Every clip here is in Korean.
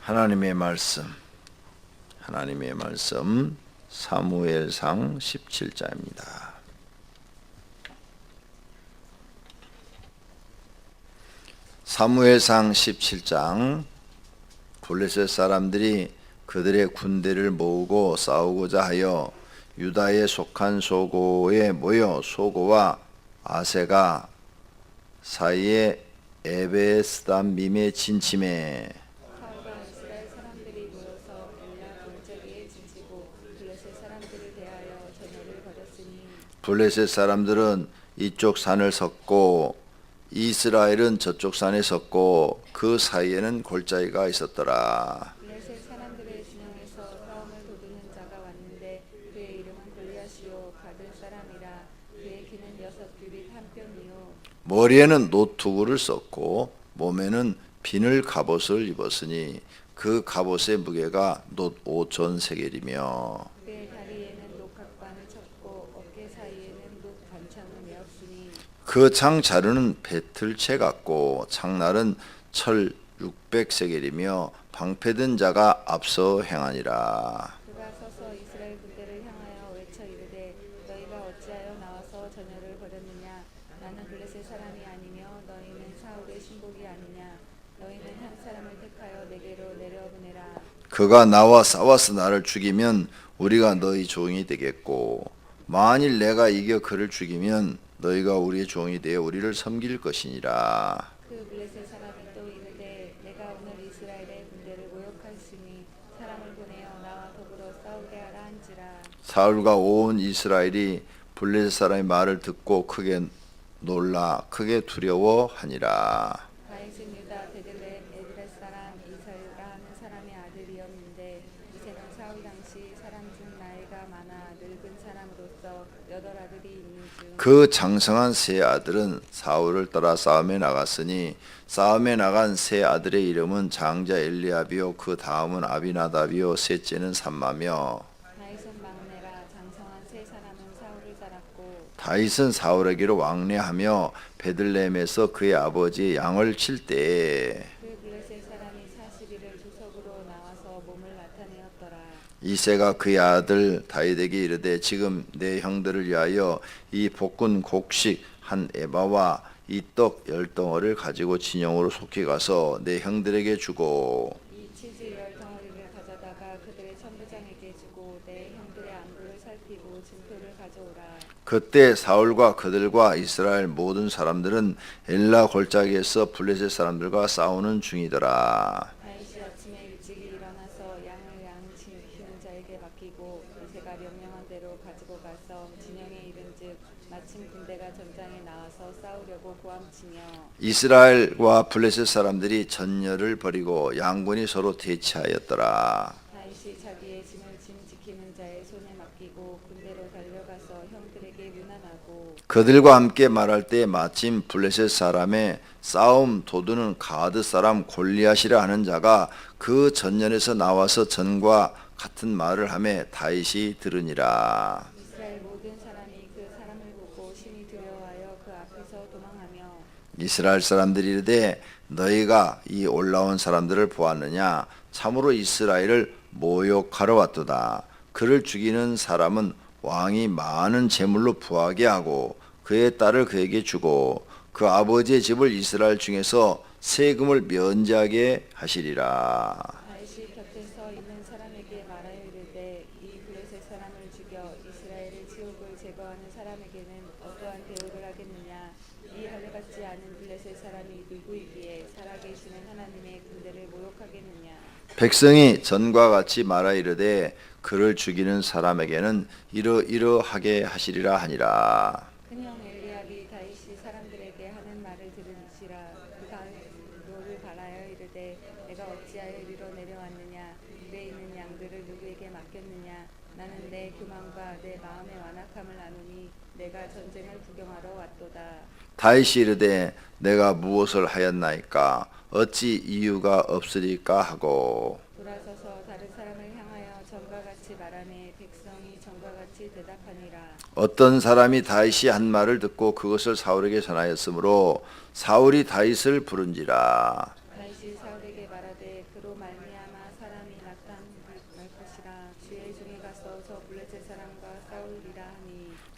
하나님의 말씀 사무엘상 17장입니다. 사무엘상 17장. 블레셋 사람들이 그들의 군대를 모으고 싸우고자 하여 유다에 속한 소고에 모여 소고와 아세가 사이에 에베스담밈에 진침해 사울과 이스라엘 사람들이 모여서 엘라 골짜기에 진치고 블레셋 사람들을 대하여 전열을 벌였으니 블레셋 사람들은 이쪽 산을 섰고 이스라엘은 저쪽 산에 섰고 그 사이에는 골짜기가 있었더라. 블레셋 사람들의 진영에서 싸움을 도두는 자가 왔는데 그의 이름은 골리앗이요 가들 사람이라. 그의 키는 6규빗 한 뼘이요 머리에는 노투구를 썼고 몸에는 비늘 갑옷을 입었으니 그 갑옷의 무게가 놋 5천 세겔이며 그의 다리에는 녹각관을 쳤고 어깨 사이에는 녹 반창을 메었으니 그 창 자루는 배틀채 같고 창날은 철 600세겔이며 방패든 자가 앞서 행하니라. 그가 서서 이스라엘 군대를 향하여 외쳐 이르되 너희가 어찌하여 나와서 전열을 벌였느냐. 나는 블레셋 사람이 아니며 너희는 사울의 신복이 아니냐. 너희는 한 사람을 택하여 내게로 내려보내라. 그가 나와 싸워서 나를 죽이면 우리가 너희 종이 되겠고 만일 내가 이겨 그를 죽이면 너희가 우리의 종이 되어 우리를 섬길 것이니라. 그 블레셋 사람이 또 이르되 내가 오늘 이스라엘의 군대를 모욕하였으니 사람을 보내어 나와 더불어 싸우게 하라 한지라. 사울과 온 이스라엘이 블레셋 사람의 말을 듣고 크게 놀라 크게 두려워하니라. 다윗은 유다 베들레헴 에드렛 사람 이사유라 하는 사람의 아들이었는데 이새는 사울 당시 사람 중 나이가 많아 늙은 사람으로서 8아들이 있는 중 그 장성한 세 아들은 사울을 따라 싸움에 나갔으니 싸움에 나간 세 아들의 이름은 장자 엘리압이요 그 다음은 아비나답이요 셋째는 삼마며 다윗은 막내라. 장성한 세 사람은 사울을 따랐고 다윗은 사울에게로 왕래하며 베들레헴에서 그의 아버지의 양을 칠 때에 그 블레셋 사람이 40일을 주석으로 나와서 몸을 나타내었더라. 이새가 그의 아들 다윗에게 이르되 지금 내 형들을 위하여 이 볶은 곡식 한 에바와 이 떡 10덩어리를 가지고 진영으로 속히 가서 내 형들에게 주고 이 치즈 10덩어리를 가져다가 그들의 천부장에게 주고 내 형들의 안부를 살피고 증표를 가져오라. 그때 사울과 그들과 이스라엘 모든 사람들은 엘라 골짜기에서 블레셋 사람들과 싸우는 중이더라. 다윗이 아침에 일찍 일어나서 양을 양치는 자에게 맡기고 이새가 명령한 대로 가지고 가서 진영에 이른즉 마침 군대가 전장에 나와서 싸우려고 고함치며 이스라엘과 블레셋 사람들이 전열을 벌이고 양군이 서로 대치하였더라. 다윗이 자기의 짐을 짐 지키는 자의 손에 맡기고 군대로 달려가서 형들에게 유난하고 그들과 함께 말할 때 마침 블레셋 사람의 싸움 도두는 가드 사람 골리앗이라 하는 자가 그 전열에서 나와서 전과 같은 말을 하며 다윗이 들으니라. 이스라엘 모든 사람이 그 사람을 보고 심히 두려워하여 그 앞에서 도망하며 이스라엘 사람들이 이르되 너희가 이 올라온 사람들을 보았느냐. 참으로 이스라엘을 모욕하러 왔도다. 그를 죽이는 사람은 왕이 많은 재물로 부하게 하고 그의 딸을 그에게 주고 그 아버지의 집을 이스라엘 중에서 세금을 면제하게 하시리라. 다윗이 곁에 서 있는 사람에게 말하여 이르되 이 블레셋 사람을 죽여 이스라엘의 지옥을 제거하는 사람에게는 어떠한 대우를 하겠느냐. 이 할례 받지 않은 블레셋 사람이 누구이기에 살아계시는 하나님의 군대를 모욕하겠느냐. 백성이 전과 같이 말하 이르되 그를 죽이는 사람에게는 이러이러하게 하시리라 하니라. 큰형 엘리압이 다윗이 사람들에게 하는 말을 들으시라. 그 다윗을 바라여 이르되 내가 어찌하여 이리로 내려왔느냐. 입에 있는 양들을 누구에게 맡겼느냐. 나는 내 교만과 내 마음의 완악함을 아노니 내가 전쟁을 구경하러 왔도다. 다윗이 이르되 내가 무엇을 하였나이까 어찌 이유가 없으리까 하고 돌아서서 다른 사람을 향하여 전과 같이 말하매 백성이 전과 같이 대답하니라. 어떤 사람이 다윗이 한 말을 듣고 그것을 사울에게 전하였으므로 사울이 다윗을 부른지라. 다윗이 사울에게 말하되 그로 말미암아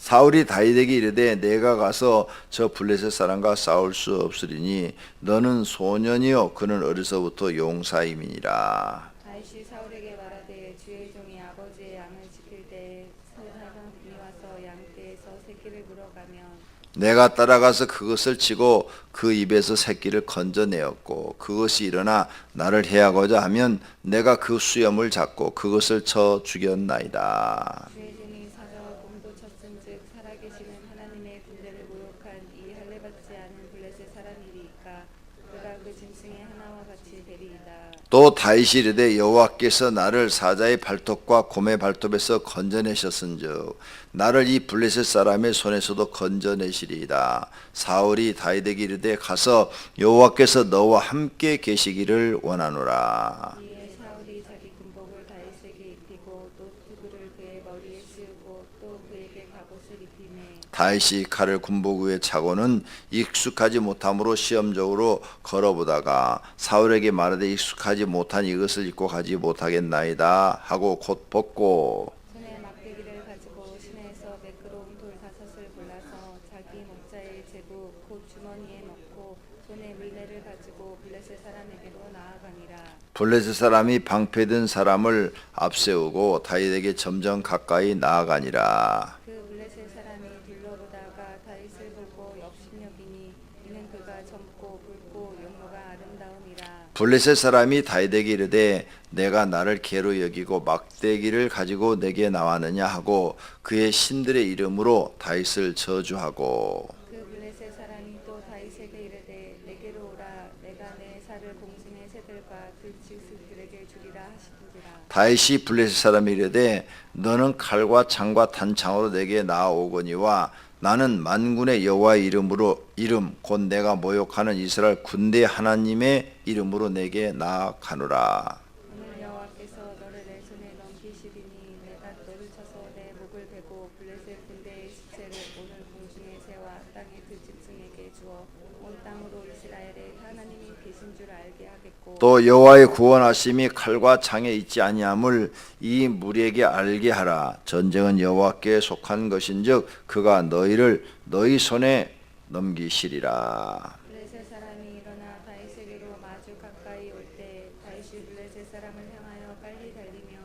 사울이 다윗에게 이르되 내가 가서 저 블레셋 사람과 싸울 수 없으리니 너는 소년이요 그는 어려서부터 용사임이니라. 다윗이 사울에게 말하되 주의 종이 아버지의 양을 지킬 때에 사람이 와서 양떼에서 새끼를 물어가면 내가 따라가서 그것을 치고 그 입에서 새끼를 건져내었고 그것이 일어나 나를 해하고자 하면 내가 그 수염을 잡고 그것을 쳐 죽였나이다. 주의 종이 사자와 곰도 쳤은즉 살아계시는 하나님의 군대를 모욕한 이 할례받지 않은 블레셋 사람이리이까 그가 그 짐승의 하나와 같이 되리이다. 또 다윗이 이르되 여호와께서 나를 사자의 발톱과 곰의 발톱에서 건져내셨은즉 나를 이 블레셋 사람의 손에서도 건져내시리이다. 사울이 다윗에게 이르되 가서 여호와께서 너와 함께 계시기를 원하노라. 이에 사울이 자기 군복을 다윗에게 입히고 또 투구를 그의 머리에 씌우고 또 그에게 갑옷을 입히매 다윗이 칼을 군복 위에 차고는 익숙하지 못함으로 시험적으로 걸어보다가 사울에게 말하되 익숙하지 못한 이것을 입고 가지 못하겠나이다 하고 곧 벗고 손에 막대기를 가지고 시내에서 매끄러운 돌 5을 골라서 자기 목자의 제부 곧 주머니에 넣고 손에 물레를 가지고 블레셋 사람에게로 나아가니라. 블레셋 사람이 방패든 사람을 앞세우고 다윗에게 점점 가까이 나아가니라. 그 블레셋 사람이 둘러보다가 다윗을 보고 역심여기니 이는 그가 젊고 붉고 용모가 아름다움이라. 블레셋 사람이 다윗에게 이르되 내가 나를 개로 여기고 막대기를 가지고 내게 나왔느냐 하고 그의 신들의 이름으로 다윗을 저주하고 그 블레셋 사람이 또 다윗에게 이르되 내게로 오라 내가 내 살을 공중의 새들과 들짐승들에게 주리라 하시는지라. 다윗이 블레셋 사람이 이르되 너는 칼과 창과 단창으로 내게 나아오거니와 나는 만군의 여호와의 이름 곧 내가 모욕하는 이스라엘 군대 하나님의 이름으로 내게 나아가노라. 오늘 여호와께서 너를 내 손에 넘기시리니 내가 너를 쳐서 내 목을 베고 블레셋 군대의 시체를 오늘 공중의 새와 땅의 들짐승에게 주어 온 땅으로 이스라엘의 하나님이 계신 줄 알게 하겠고 또 여호와의 구원하심이 칼과 창에 있지 아니함을 이 무리에게 알게 하라. 전쟁은 여호와께 속한 것인즉 그가 너희를 너희 손에 넘기시리라. 블레셋 사람이 일어나 다윗에게로 마주 가까이 올 때 다윗이 블레셋 사람을 향하여 빨리 달리며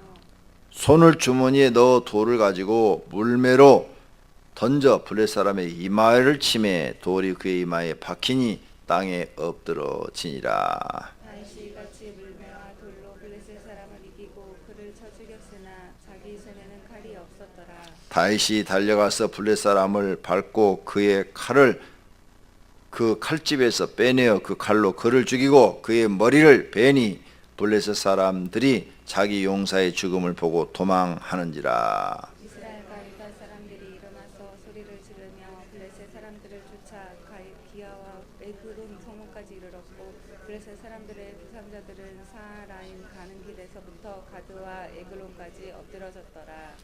손을 주머니에 넣어 돌을 가지고 물매로 던져 블레셋 사람의 이마를 치매 돌이 그의 이마에 박히니 땅에 엎드러지니라. 다윗이 같이 물매와 돌로 블레셋 사람을 이기고 그를 쳐 죽였으나 자기 손에는 칼이 없었더라. 다윗이 달려가서 블레셋 사람을 밟고 그의 칼을 그 칼집에서 빼내어 그 칼로 그를 죽이고 그의 머리를 베니 블레셋 사람들이 자기 용사의 죽음을 보고 도망하는지라. 이스라엘과 유다 사람들이 일어나서 소리를 지르며 블레셋 사람들을 쫓아 기아와 에그론 성문까지 이르렀고 블레셋 사람들의 부상자들은 사라임 가는 길에서부터 가드와 에글론까지 엎드러졌더라.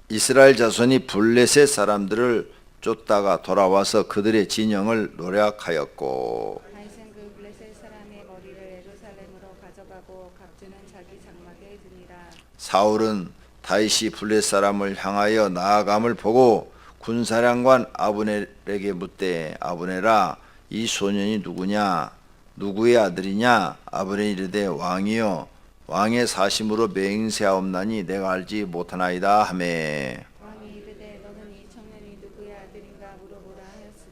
이스라엘 자손이 블레셋 사람들을 쫓다가 돌아와서 그들의 진영을 노략하였고 다윗은 그 블레셋 사람의 머리를 예루살렘으로 가져가고 갑주는 자기 장막에 드니라. 사울은 다윗이 블레셋 사람을 향하여 나아감을 보고 군사령관 아브넬에게 묻되 아브넬아 이 소년이 누구냐 누구의 아들이냐. 아브넬이 이르되 왕이여 왕의 사심으로 맹세하옵나니 내가 알지 못하나이다 하매 왕이 이르되 너는 이 청년이 누구의 아들인가 물어보라 하였으니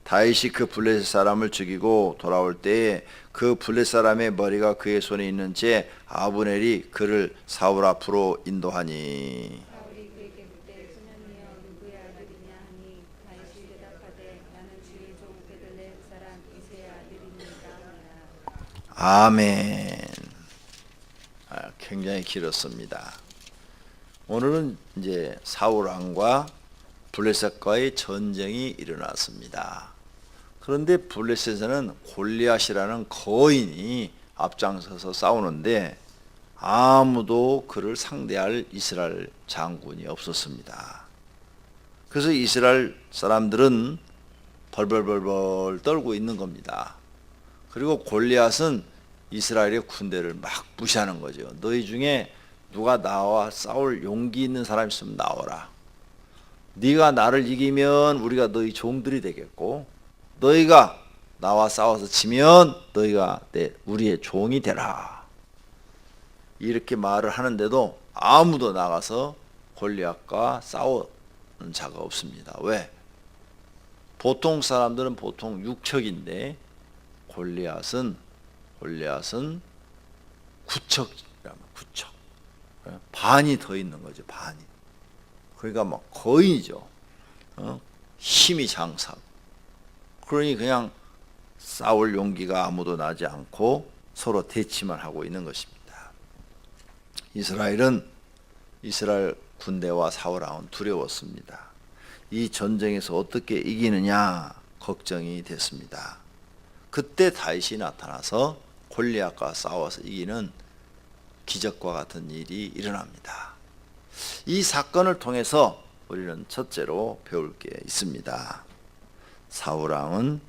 다윗이 그 블레셋 사람을 죽이고 돌아올 때에 그 블레셋 사람의 머리가 그의 손에 있는 채 아브넬이 그를 사울 앞으로 인도하니 사울이 그에게 묻되 소년이여 누구의 아들이냐 하니 다윗이 대답하되 나는 주의 종 베들레헴 사람 이새의 아들이니이다 하니라. 아멘. 굉장히 길었습니다. 오늘은 이제 사울 왕과 블레셋과의 전쟁이 일어났습니다. 그런데 블레셋에는 골리앗이라는 거인이 앞장서서 싸우는데 아무도 그를 상대할 이스라엘 장군이 없었습니다. 그래서 이스라엘 사람들은 벌벌벌벌 떨고 있는 겁니다. 그리고 골리앗은 이스라엘의 군대를 막 무시하는 거죠. 너희 중에 누가 나와 싸울 용기 있는 사람 있으면 나와라. 네가 나를 이기면 우리가 너희 종들이 되겠고 너희가 나와 싸워서 지면 너희가 우리의 종이 되라. 이렇게 말을 하는데도 아무도 나가서 골리앗과 싸우는 자가 없습니다. 왜? 보통 사람들은 보통 육척인데 골리앗은 구척이라면 구척. 반이 더 있는 거죠. 반이. 그러니까 막 거인이죠. 힘이 장사고. 그러니 그냥 싸울 용기가 아무도 나지 않고 서로 대치만 하고 있는 것입니다. 이스라엘 군대와 사울 왕은 두려웠습니다. 이 전쟁에서 어떻게 이기느냐 걱정이 됐습니다. 그때 다윗이 나타나서 골리앗과 싸워서 이기는 기적과 같은 일이 일어납니다. 이 사건을 통해서 우리는 첫째로 배울 게 있습니다. 사울 왕은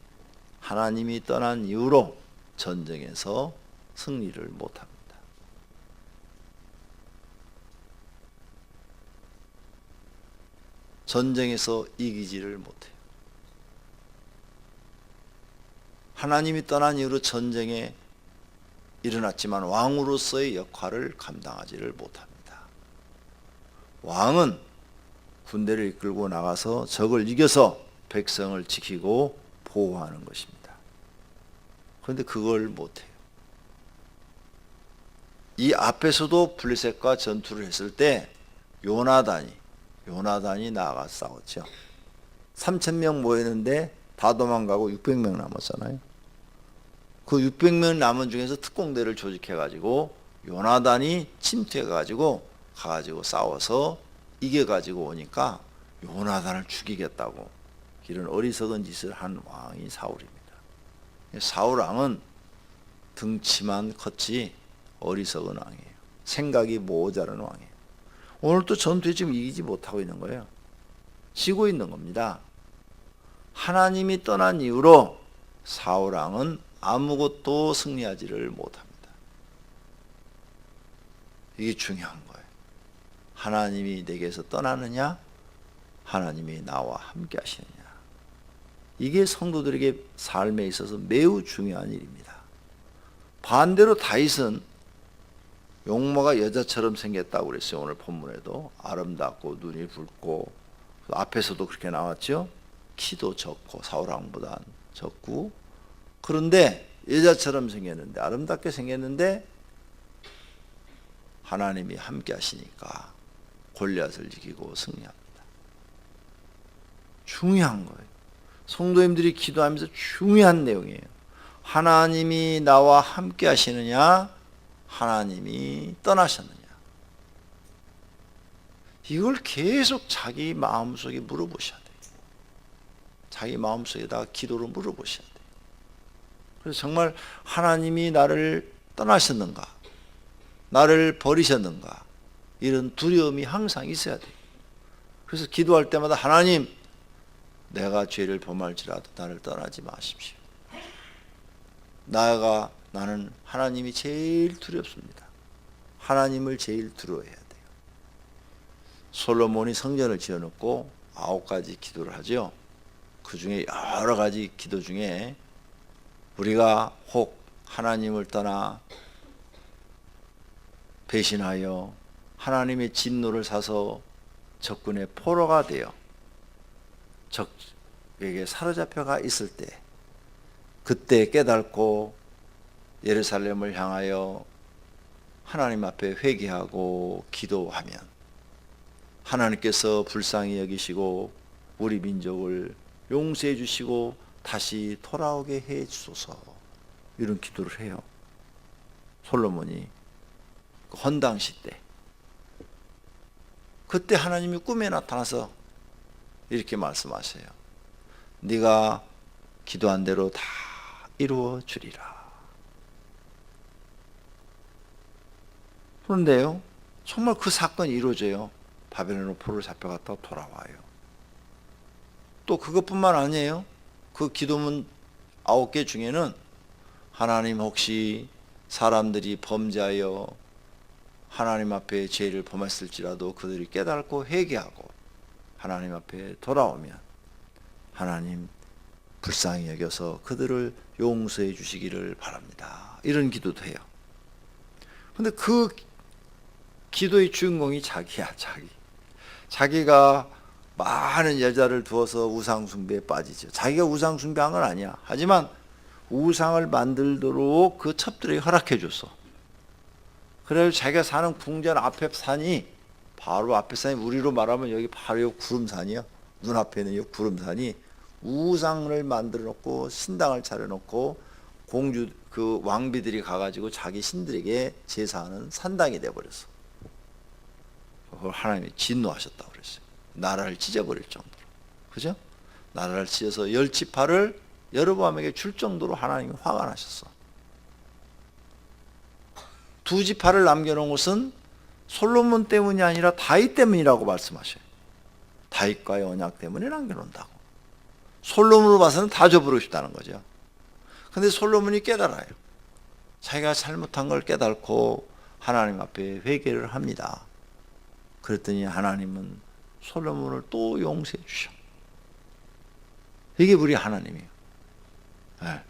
하나님이 떠난 이후로 전쟁에서 승리를 못합니다. 전쟁에서 이기지를 못해요. 하나님이 떠난 이후로 전쟁에 일어났지만 왕으로서의 역할을 감당하지를 못합니다. 왕은 군대를 이끌고 나가서 적을 이겨서 백성을 지키고 보호하는 것입니다. 그런데 그걸 못해요. 이 앞에서도 블레셋과 전투를 했을 때 요나단이 나아가 싸웠죠. 3,000명 모였는데 다 도망가고 600명 남았잖아요. 그 600명 남은 중에서 특공대를 조직해가지고 요나단이 침투해가지고 가가지고 싸워서 이겨가지고 오니까 요나단을 죽이겠다고 이런 어리석은 짓을 한 왕이 사울입니다. 사울 왕은 등치만 컸지 어리석은 왕이에요. 생각이 모자란 왕이에요. 오늘 또 전투에 지금 이기지 못하고 있는 거예요. 지고 있는 겁니다. 하나님이 떠난 이후로 사울 왕은 아무것도 승리하지를 못합니다. 이게 중요한 거예요. 하나님이 내게서 떠나느냐, 하나님이 나와 함께 하시느냐. 이게 성도들에게 삶에 있어서 매우 중요한 일입니다. 반대로 다윗은 용모가 여자처럼 생겼다고 그랬어요. 오늘 본문에도 아름답고 눈이 붉고 앞에서도 그렇게 나왔죠. 키도 적고 사울 왕보다 적고 그런데 여자처럼 생겼는데 아름답게 생겼는데 하나님이 함께 하시니까 골리앗을 이기고 승리합니다. 중요한 거예요. 성도님들이 기도하면서 중요한 내용이에요. 하나님이 나와 함께 하시느냐, 하나님이 떠나셨느냐. 이걸 계속 자기 마음속에 물어보셔야 돼요. 자기 마음속에다가 기도로 물어보셔야 돼요. 그래서 정말 하나님이 나를 떠나셨는가, 나를 버리셨는가, 이런 두려움이 항상 있어야 돼요. 그래서 기도할 때마다 하나님, 내가 죄를 범할지라도 나를 떠나지 마십시오. 나는 하나님이 제일 두렵습니다. 하나님을 제일 두려워해야 돼요. 솔로몬이 성전을 지어놓고 9가지 기도를 하죠. 그 중에 여러 가지 기도 중에 우리가 혹 하나님을 떠나 배신하여 하나님의 진노를 사서 적군의 포로가 되어 적에게 사로잡혀가 있을 때 그때 깨닫고 예루살렘을 향하여 하나님 앞에 회개하고 기도하면 하나님께서 불쌍히 여기시고 우리 민족을 용서해 주시고 다시 돌아오게 해 주소서. 이런 기도를 해요. 솔로몬이 헌당시 때. 그때 하나님이 꿈에 나타나서 이렇게 말씀하세요. 네가 기도한 대로 다 이루어 주리라. 그런데요, 정말 그 사건이 이루어져요. 바벨론으로 포로를 잡혀갔다가 돌아와요. 또 그것뿐만 아니에요. 그 기도문 9개 중에는 하나님 혹시 사람들이 범죄하여 하나님 앞에 죄를 범했을지라도 그들이 깨닫고 회개하고 하나님 앞에 돌아오면 하나님 불쌍히 여겨서 그들을 용서해 주시기를 바랍니다. 이런 기도도 해요. 근데 그 기도의 주인공이 자기야, 자기가 많은 여자를 두어서 우상숭배에 빠지죠. 자기가 우상숭배한 건 아니야. 하지만 우상을 만들도록 그 첩들에게 허락해 줬어. 그래서 자기가 사는 궁전 앞에 산이, 바로 앞에 산이, 우리로 말하면 여기 바로 요 구름산이요. 눈앞에 있는 요 구름산이 우상을 만들어 놓고 신당을 차려 놓고 공주 그 왕비들이 가가지고 자기 신들에게 제사하는 산당이 돼 버렸어. 그걸 하나님이 진노하셨다고 그랬어요. 나라를 찢어버릴 정도로. 그죠? 나라를 찢어서 10지파를 여로보암에게 줄 정도로 하나님이 화가 나셨어. 2지파를 남겨놓은 것은 솔로몬 때문이 아니라 다윗 때문이라고 말씀하셔요. 다윗과의 언약 때문에 남겨놓는다고. 솔로몬으로 봐서는 다 줘버리고 싶다는 거죠. 근데 솔로몬이 깨달아요. 자기가 잘못한 걸 깨닫고 하나님 앞에 회개를 합니다. 그랬더니 하나님은 솔로몬을 또 용서해 주셔. 이게 우리 하나님이에요. 네.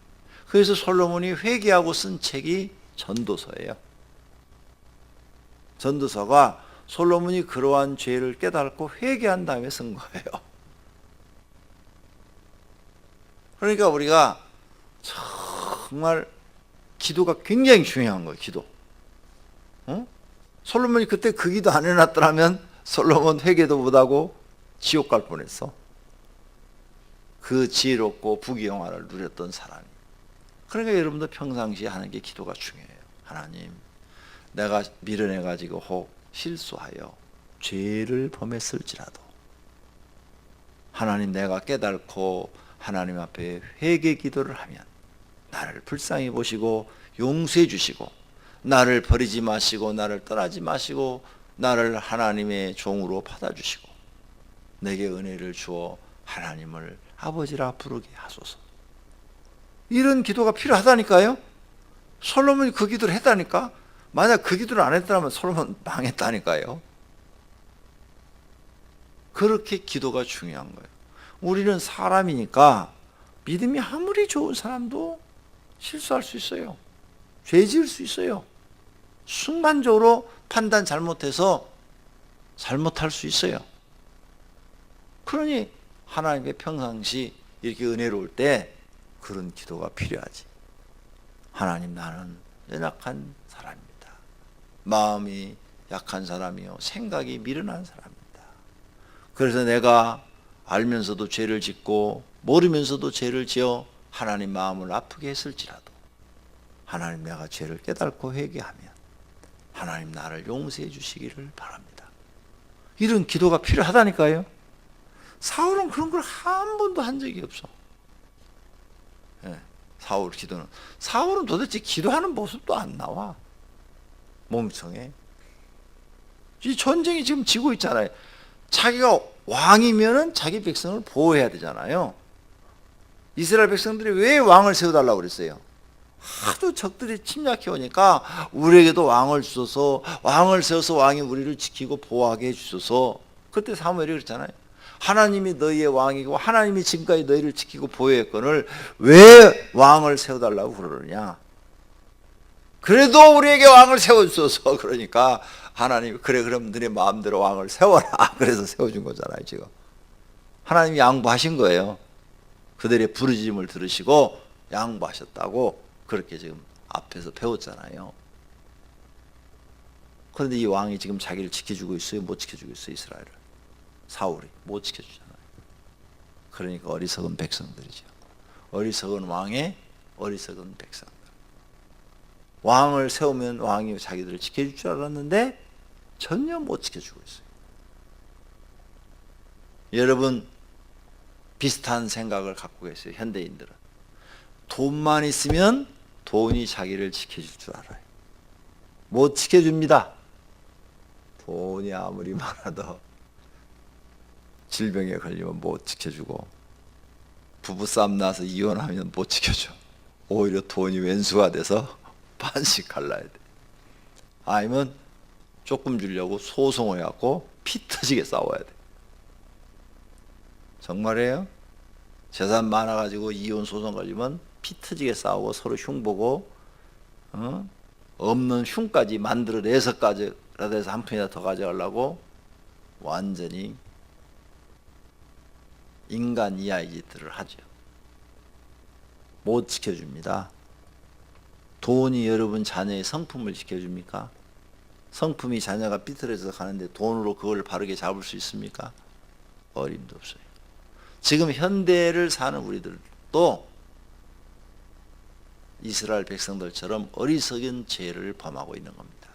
그래서 솔로몬이 회개하고 쓴 책이 전도서예요. 전도서가 솔로몬이 그러한 죄를 깨닫고 회개한 다음에 쓴 거예요. 그러니까 우리가 정말 기도가 굉장히 중요한 거예요. 기도. 솔로몬이 그때 그 기도 안 해놨더라면 솔로몬 회개도 못하고 지옥 갈 뻔했어. 그 지혜롭고 부귀영화를 누렸던 사람이. 그러니까 여러분도 평상시에 하는 게 기도가 중요해요. 하나님, 내가 밀어내가지고 혹 실수하여 죄를 범했을지라도 하나님, 내가 깨닫고 하나님 앞에 회개 기도를 하면 나를 불쌍히 보시고 용서해 주시고 나를 버리지 마시고 나를 떠나지 마시고 나를 하나님의 종으로 받아주시고 내게 은혜를 주어 하나님을 아버지라 부르게 하소서. 이런 기도가 필요하다니까요. 솔로몬이 그 기도를 했다니까. 만약 그 기도를 안 했다면 솔로몬 망했다니까요. 그렇게 기도가 중요한 거예요. 우리는 사람이니까 믿음이 아무리 좋은 사람도 실수할 수 있어요. 죄 지을 수 있어요. 순간적으로 판단 잘못해서 잘못할 수 있어요. 그러니 하나님의 평상시 이렇게 은혜로울 때 그런 기도가 필요하지. 하나님, 나는 연약한 사람입니다. 마음이 약한 사람이요, 생각이 미련한 사람입니다. 그래서 내가 알면서도 죄를 짓고 모르면서도 죄를 지어 하나님 마음을 아프게 했을지라도 하나님, 내가 죄를 깨닫고 회개하면 하나님 나를 용서해 주시기를 바랍니다. 이런 기도가 필요하다니까요. 사울은 그런 걸 한 번도 한 적이 없어. 네, 사울 기도는. 사울은 도대체 기도하는 모습도 안 나와. 멍청해. 이 전쟁이 지금 지고 있잖아요. 자기가 왕이면은 자기 백성을 보호해야 되잖아요. 이스라엘 백성들이 왜 왕을 세워달라고 그랬어요? 하도 적들이 침략해 오니까 우리에게도 왕을 주소서, 왕을 세워서 왕이 우리를 지키고 보호하게 해주소서. 그때 사무엘이 그랬잖아요. 하나님이 너희의 왕이고 하나님이 지금까지 너희를 지키고 보호했거늘 왜 왕을 세워달라고 그러느냐. 그래도 우리에게 왕을 세워주소서. 그러니까 하나님이, 그래 그럼 너네 마음대로 왕을 세워라. 그래서 세워준 거잖아요. 지금 하나님이 양보하신 거예요. 그들의 부르짖음을 들으시고 양보하셨다고 그렇게 지금 앞에서 배웠잖아요. 그런데 이 왕이 지금 자기를 지켜주고 있어요? 못 지켜주고 있어요? 이스라엘을. 사울이 못 지켜주잖아요. 그러니까 어리석은 백성들이죠. 어리석은 왕의 어리석은 백성들. 왕을 세우면 왕이 자기들을 지켜줄 줄 알았는데 전혀 못 지켜주고 있어요. 여러분 비슷한 생각을 갖고 계세요. 현대인들은 돈만 있으면 돈이 자기를 지켜줄 줄 알아요. 못 지켜줍니다. 돈이 아무리 많아도 질병에 걸리면 못 지켜주고, 부부싸움 나서 이혼하면 못 지켜줘. 오히려 돈이 왼수가 돼서 반씩 갈라야 돼. 아니면 조금 주려고 소송을 해갖고 피 터지게 싸워야 돼. 정말이에요? 재산 많아가지고 이혼 소송 걸리면 피 터지게 싸우고 서로 흉보고 없는 흉까지 만들어내서까지라도 해서 한 푼이나 더 가져가려고 완전히 인간 이하의 짓들을 하죠. 못 지켜줍니다. 돈이 여러분 자녀의 성품을 지켜줍니까? 성품이 자녀가 삐뚤어져서 가는데 돈으로 그걸 바르게 잡을 수 있습니까? 어림도 없어요. 지금 현대를 사는 우리들도 이스라엘 백성들처럼 어리석은 죄를 범하고 있는 겁니다.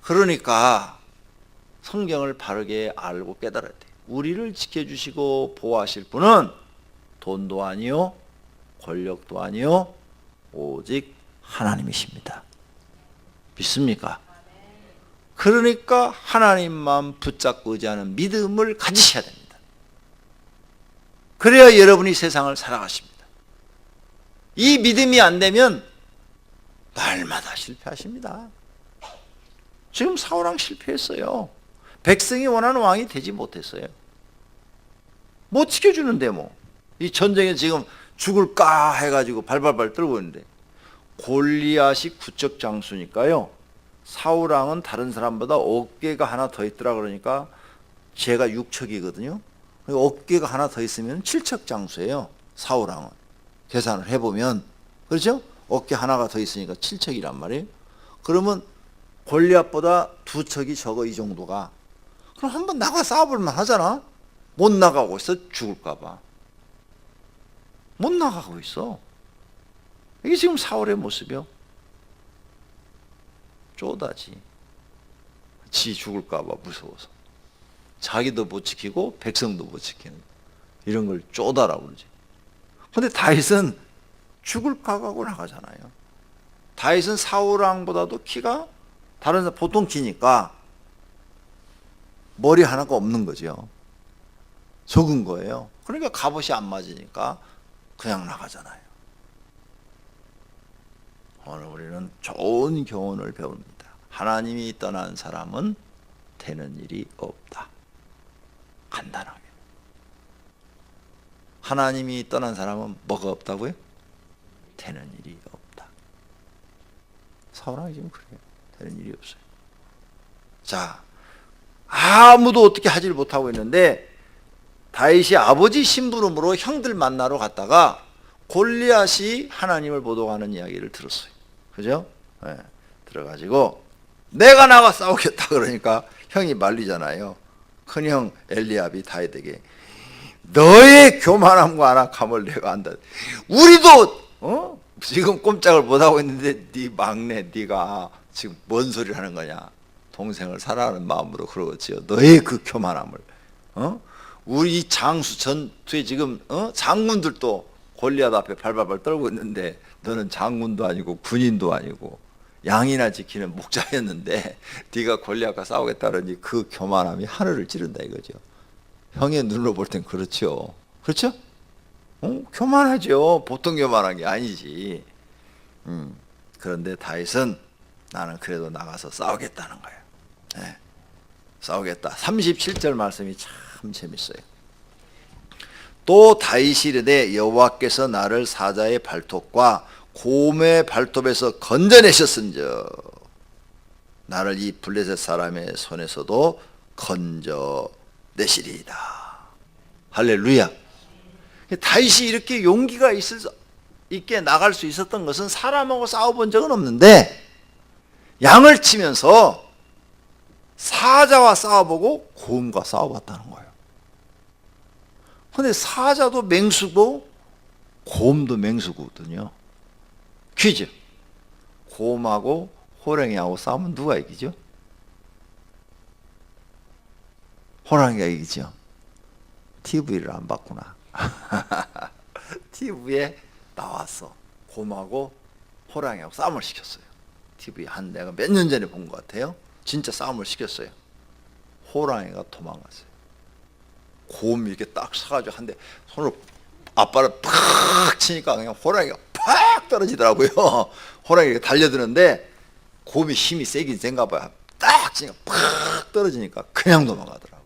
그러니까 성경을 바르게 알고 깨달아야 돼요. 우리를 지켜주시고 보호하실 분은 돈도 아니요 권력도 아니요 오직 하나님이십니다. 믿습니까? 그러니까 하나님만 붙잡고 의지하는 믿음을 가지셔야 됩니다. 그래야 여러분이 세상을 살아가십니다. 이 믿음이 안 되면 날마다 실패하십니다. 지금 사울왕 실패했어요. 백성이 원하는 왕이 되지 못했어요. 못 지켜주는데 뭐. 이 전쟁에 지금 죽을까 해가지고 발발발 떨고 있는데 골리앗이 구적 장수니까요. 사울왕은 다른 사람보다 어깨가 하나 더 있더라 그러니까 제가 6척이거든요. 어깨가 하나 더 있으면 7척 장수예요. 사울왕은. 계산을 해보면 그렇죠? 어깨 하나가 더 있으니까 7척이란 말이에요. 그러면 골리앗보다 2척이 적어 이 정도가. 그럼 한번 나가 싸워볼만 하잖아. 못 나가고 있어. 죽을까 봐. 못 나가고 있어. 이게 지금 사울의 모습이요. 쪼다지. 지 죽을까 봐 무서워서. 자기도 못 지키고 백성도 못 지키는 이런 걸 쪼다라고 그러지. 근데 다윗은 죽을 각오하고 나가잖아요. 다윗은 사울왕보다도 키가 다른 사람 보통 키니까 머리 하나가 없는 거죠. 적은 거예요. 그러니까 갑옷이 안 맞으니까 그냥 나가잖아요. 오늘 우리는 좋은 교훈을 배웁니다. 하나님이 떠난 사람은 되는 일이 없다. 간단하게. 하나님이 떠난 사람은 뭐가 없다고요? 되는 일이 없다. 사울왕이 지금 그래요. 되는 일이 없어요. 자, 아무도 어떻게 하지를 못하고 있는데 다윗이 아버지 심부름으로 형들 만나러 갔다가 골리앗이 하나님을 보도하는 이야기를 들었어요. 그죠? 네, 들어가지고 내가 나가 싸우겠다 그러니까 형이 말리잖아요. 큰형 엘리압이 다윗에게 너의 교만함과 안악함을 내가 안다. 우리도 지금 꼼짝을 못하고 있는데 네 막내 네가 지금 뭔 소리를 하는 거냐. 동생을 사랑하는 마음으로 그러겠지요. 너의 그 교만함을 우리 장수 전투에 지금 장군들도 골리앗 앞에 발발발 떨고 있는데 너는 장군도 아니고 군인도 아니고 양이나 지키는 목자였는데 네가 골리앗과 싸우겠다 그러니 그 교만함이 하늘을 찌른다 이거죠. 형의 눈으로 볼 땐 그렇죠. 그렇죠? 교만하죠. 보통 교만한 게 아니지. 그런데 다윗은 나는 그래도 나가서 싸우겠다는 거예요. 네. 싸우겠다. 37절 말씀이 참 재밌어요. 또 다윗이 이르되 여호와께서 나를 사자의 발톱과 곰의 발톱에서 건져내셨은즉 나를 이 블레셋 사람의 손에서도 건져내시리이다. 할렐루야. 다윗이 이렇게 용기가 있게 나갈 수 있었던 것은 사람하고 싸워본 적은 없는데 양을 치면서 사자와 싸워보고 곰과 싸워봤다는 거예요. 근데 사자도 맹수고 곰도 맹수거든요. 퀴즈. 곰하고 호랑이하고 싸우면 누가 이기죠? 호랑이가 이기죠. TV를 안 봤구나. TV에 나왔어. 곰하고 호랑이하고 싸움을 시켰어요. TV에 내가 몇 년 전에 본 것 같아요. 진짜 싸움을 시켰어요. 호랑이가 도망갔어요. 곰이 이렇게 딱 서가지고 한대 손으로 앞발을 팍 치니까 그냥 호랑이가 팍 떨어지더라고요. 호랑이가 이렇게 달려드는데 곰이 힘이 세긴 센가 봐요. 딱 치니까 팍 떨어지니까 그냥 도망가더라고.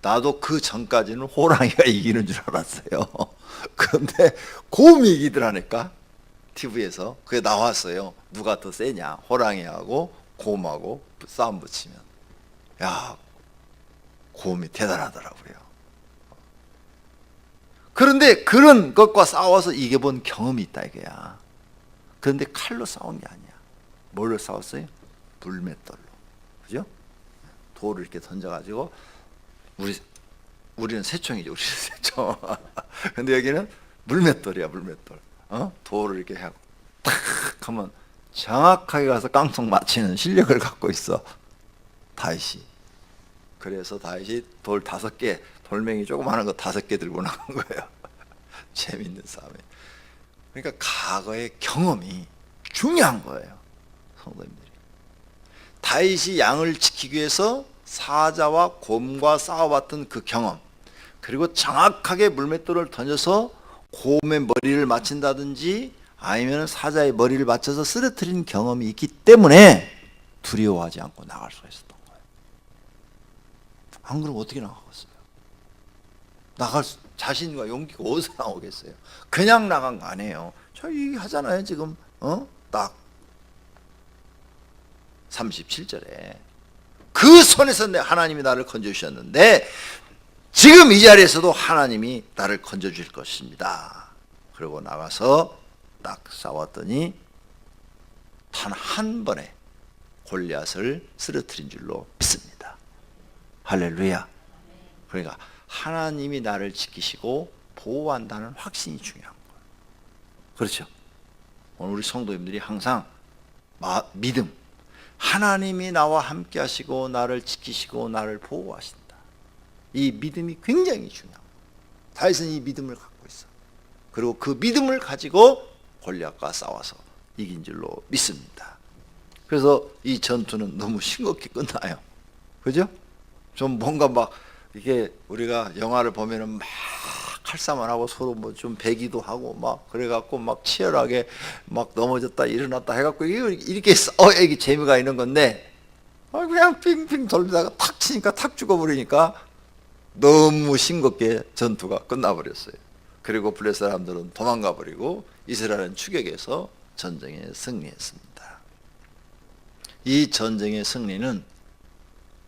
나도 그 전까지는 호랑이가 이기는 줄 알았어요. 그런데 곰이 이기더라니까. TV에서 그게 나왔어요. 누가 더 세냐, 호랑이하고 곰하고 싸움 붙이면. 야, 곰이 대단하더라고요. 그런데 그런 것과 싸워서 이겨본 경험이 있다 이거야. 그런데 칼로 싸운 게 아니야. 뭘로 싸웠어요? 물맷돌로. 그죠? 돌을 이렇게 던져가지고, 우리는 새총이죠. 우리는 새총. 근데 여기는 물맷돌이야, 물맷돌. 돌을 이렇게 하고 탁 하면 정확하게 가서 깡통 맞히는 실력을 갖고 있어, 다윗이. 그래서 다윗이 돌 5개, 돌멩이 조그마한 거 5개 들고 나간 거예요. 재밌는 싸움이. 그러니까 과거의 경험이 중요한 거예요, 성도님들이. 다윗이 양을 지키기 위해서 사자와 곰과 싸워봤던 그 경험, 그리고 정확하게 물맷돌을 던져서 곰의 머리를 맞춘다든지 아니면 사자의 머리를 맞춰서 쓰러뜨린 경험이 있기 때문에 두려워하지 않고 나갈 수가 있었던 거예요. 안 그러면 어떻게 나가겠어요? 나갈 자신과 용기가 어디서 나오겠어요? 그냥 나간 거 아니에요. 저 얘기하잖아요 지금. 딱 37절에 그 손에서 하나님이 나를 건져주셨는데 지금 이 자리에서도 하나님이 나를 건져줄 것입니다. 그리고 나가서 딱 싸웠더니 단 한 번에 골리앗을 쓰러뜨린 줄로 믿습니다. 할렐루야. 그러니까 하나님이 나를 지키시고 보호한다는 확신이 중요한 거예요. 그렇죠? 오늘 우리 성도님들이 항상 믿음, 하나님이 나와 함께 하시고 나를 지키시고 나를 보호하신다, 이 믿음이 굉장히 중요합니다. 다윗은 이 믿음을 갖고 있어. 그리고 그 믿음을 가지고 골리앗과 싸워서 이긴 줄로 믿습니다. 그래서 이 전투는 너무 싱겁게 끝나요. 그죠? 좀 뭔가 막 이게 우리가 영화를 보면은 막 칼싸움을 하고 서로 뭐 좀 배기도 하고 막 그래갖고 막 치열하게 막 넘어졌다 일어났다 해갖고 이렇게 이게 재미가 있는 건데, 그냥 핑핑 돌다가 탁 치니까 탁 죽어버리니까 너무 싱겁게 전투가 끝나버렸어요. 그리고 블레셋 사람들은 도망가 버리고 이스라엘은 추격해서 전쟁에 승리했습니다. 이 전쟁의 승리는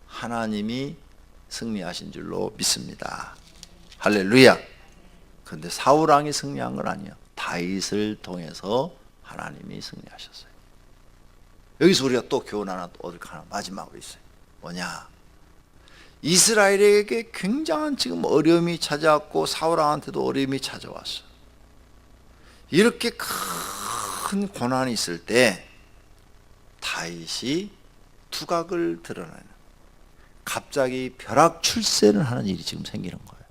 하나님이 승리하신 줄로 믿습니다. 할렐루야. 그런데 사울 왕이 승리한 건 아니에요. 다윗을 통해서 하나님이 승리하셨어요. 여기서 우리가 또 교훈 하나 마지막으로 있어요. 뭐냐? 이스라엘에게 굉장한 지금 어려움이 찾아왔고 사울 왕한테도 어려움이 찾아왔어요. 이렇게 큰 고난이 있을 때 다윗이 두각을 드러내는, 갑자기 벼락 출세를 하는 일이 지금 생기는 거예요.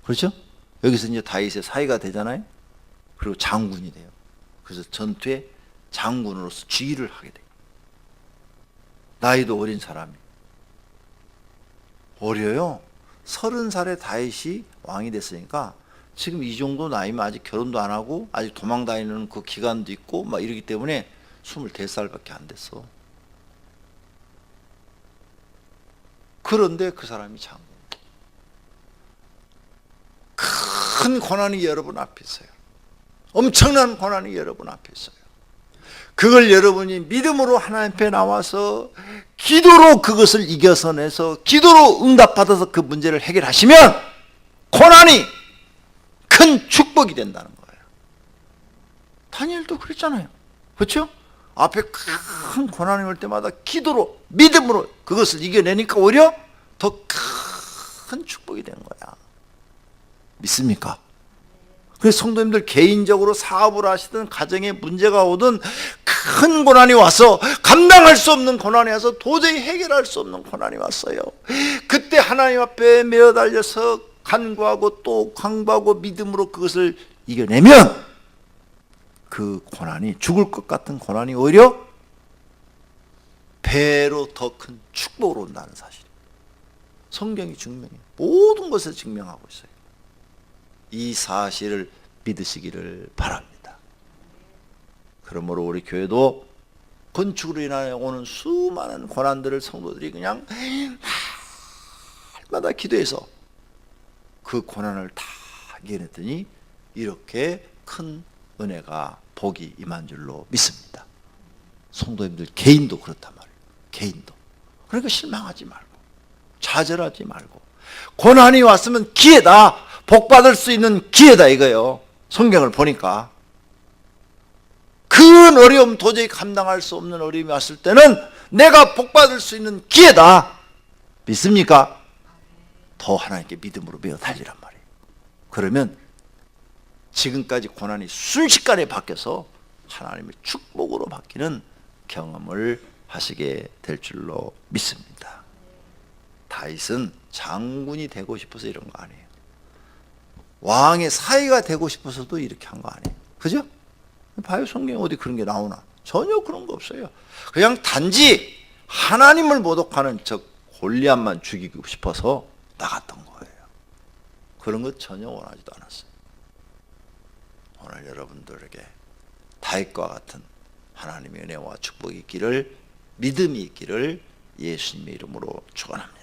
그렇죠? 여기서 이제 다윗의 사위가 되잖아요. 그리고 장군이 돼요. 그래서 전투에 장군으로서 지휘를 하게 돼요. 나이도 어린 사람이. 어려요. 30살에 다윗이 왕이 됐으니까 지금 이 정도 나이면 아직 결혼도 안 하고 아직 도망 다니는 그 기간도 있고 막 이러기 때문에 24살밖에 안 됐어. 그런데 그 사람이 장군. 큰 고난이 여러분 앞에 있어요. 엄청난 고난이 여러분 앞에 있어요. 그걸 여러분이 믿음으로 하나님 앞에 나와서 기도로 그것을 이겨서내서 기도로 응답받아서 그 문제를 해결하시면 고난이 큰 축복이 된다는 거예요. 다니엘도 그랬잖아요. 그렇죠? 앞에 큰 고난이 올 때마다 기도로 믿음으로 그것을 이겨내니까 오히려 더 큰 축복이 된 거야. 믿습니까? 그래서 성도님들 개인적으로 사업을 하시든 가정에 문제가 오든 큰 고난이 와서 감당할 수 없는 고난이 와서 도저히 해결할 수 없는 고난이 왔어요. 그때 하나님 앞에 매어 달려서 간구하고 또 강구하고 믿음으로 그것을 이겨내면 그 고난이, 죽을 것 같은 고난이 오히려 배로 더 큰 축복으로 온다는 사실. 성경이 증명해요. 모든 것을 증명하고 있어요. 이 사실을 믿으시기를 바랍니다. 그러므로 우리 교회도 건축으로 인하여 오는 수많은 고난들을 성도들이 그냥 날마다 기도해서 그 고난을 다 이겨냈더니 이렇게 큰 은혜가 복이 임한 줄로 믿습니다. 성도님들 개인도 그렇단 말이에요. 개인도. 그러니까 실망하지 말고 좌절하지 말고 고난이 왔으면 기회다. 복 받을 수 있는 기회다 이거예요. 성경을 보니까 큰 어려움, 도저히 감당할 수 없는 어려움이 왔을 때는 내가 복 받을 수 있는 기회다. 믿습니까? 더 하나님께 믿음으로 매어 달리란 말이에요. 그러면 지금까지 고난이 순식간에 바뀌어서 하나님의 축복으로 바뀌는 경험을 하시게 될 줄로 믿습니다. 다윗은 장군이 되고 싶어서 이런 거 아니에요. 왕의 사위가 되고 싶어서도 이렇게 한 거 아니에요. 그죠? 봐요, 성경에 어디 그런 게 나오나? 전혀 그런 거 없어요. 그냥 단지 하나님을 모독하는 저 골리앗만 죽이고 싶어서 나갔던 거예요. 그런 것 전혀 원하지도 않았어요. 오늘 여러분들에게 다윗과 같은 하나님의 은혜와 축복이 있기를, 믿음이 있기를 예수님의 이름으로 축원합니다.